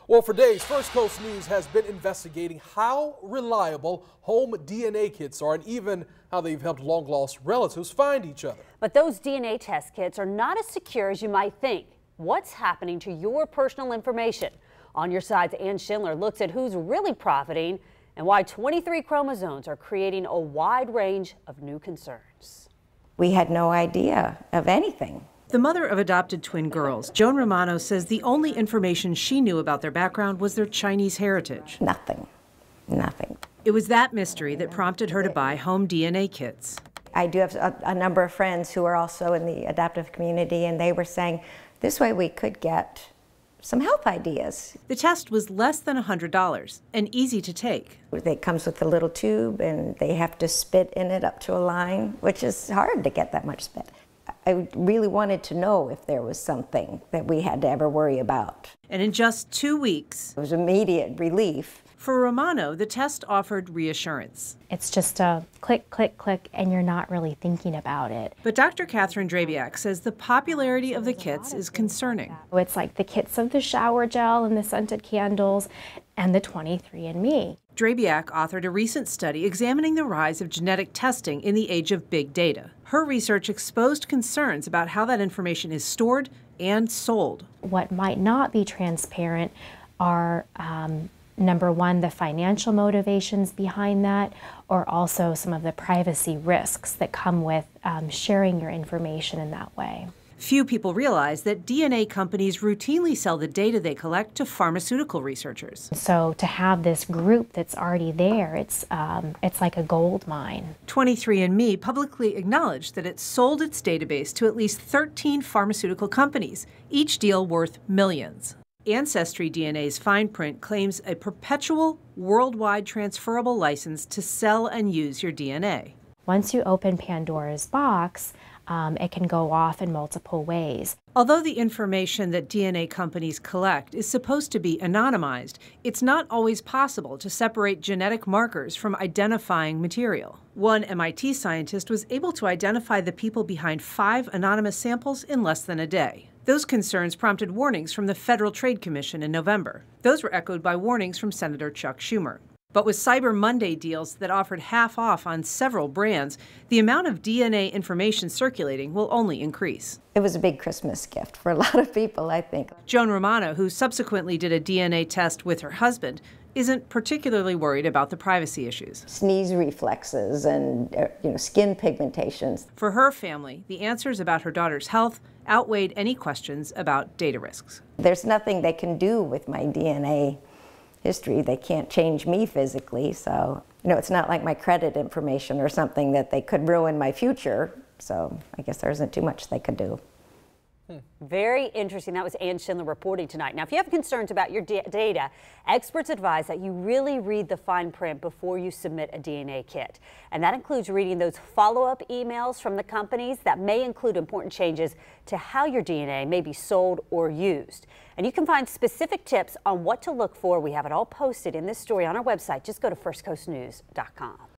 Well, for days, First Coast News has been investigating how reliable home DNA kits are and even how they've helped long-lost relatives find each other. But those DNA test kits are not as secure as you might think. What's happening to your personal information? On Your Side's Ann Schindler looks at who's really profiting and why 23 chromosomes are creating a wide range of new concerns. We had no idea of anything. The mother of adopted twin girls, Joan Romano, says the only information she knew about their background was their Chinese heritage. Nothing. It was that mystery that prompted her to buy home DNA kits. I do have a number of friends who are also in the adoptive community, and they were saying this way we could get some health ideas. The test was less than $100 and easy to take. It comes with a little tube, and they have to spit in it up to a line, which is hard to get that much spit. I really wanted to know if there was something that we had to ever worry about. And in just 2 weeks, it was immediate relief. For Romano, the test offered reassurance. It's just a click, click, click, and you're not really thinking about it. But Dr. Catherine Drabiak says the popularity of the kits is concerning. It's like the kits of the shower gel and the scented candles and the 23andMe. Drabiak authored a recent study examining the rise of genetic testing in the age of big data. Her research exposed concerns about how that information is stored and sold. What might not be transparent are number one, the financial motivations behind that, or also some of the privacy risks that come with sharing your information in that way. Few people realize that DNA companies routinely sell the data they collect to pharmaceutical researchers. So to have this group that's already there, it's like a gold mine. 23andMe publicly acknowledged that it sold its database to at least 13 pharmaceutical companies, each deal worth millions. Ancestry DNA's fine print claims a perpetual, worldwide transferable license to sell and use your DNA. Once you open Pandora's box, it can go off in multiple ways. Although the information that DNA companies collect is supposed to be anonymized, it's not always possible to separate genetic markers from identifying material. One MIT scientist was able to identify the people behind 5 anonymous samples in less than a day. Those concerns prompted warnings from the Federal Trade Commission in November. Those were echoed by warnings from Senator Chuck Schumer. But with Cyber Monday deals that offered half off on several brands, the amount of DNA information circulating will only increase. It was a big Christmas gift for a lot of people, I think. Joan Romano, who subsequently did a DNA test with her husband, isn't particularly worried about the privacy issues. Sneeze reflexes and skin pigmentations. For her family, the answers about her daughter's health outweighed any questions about data risks. There's nothing they can do with my DNA history. They can't change me physically, so it's not like my credit information or something that they could ruin my future, so I guess there isn't too much they could do. Very interesting. That was Ann Schindler reporting tonight. Now, if you have concerns about your data, experts advise that you really read the fine print before you submit a DNA kit. And that includes reading those follow-up emails from the companies that may include important changes to how your DNA may be sold or used. And you can find specific tips on what to look for. We have it all posted in this story on our website. Just go to firstcoastnews.com.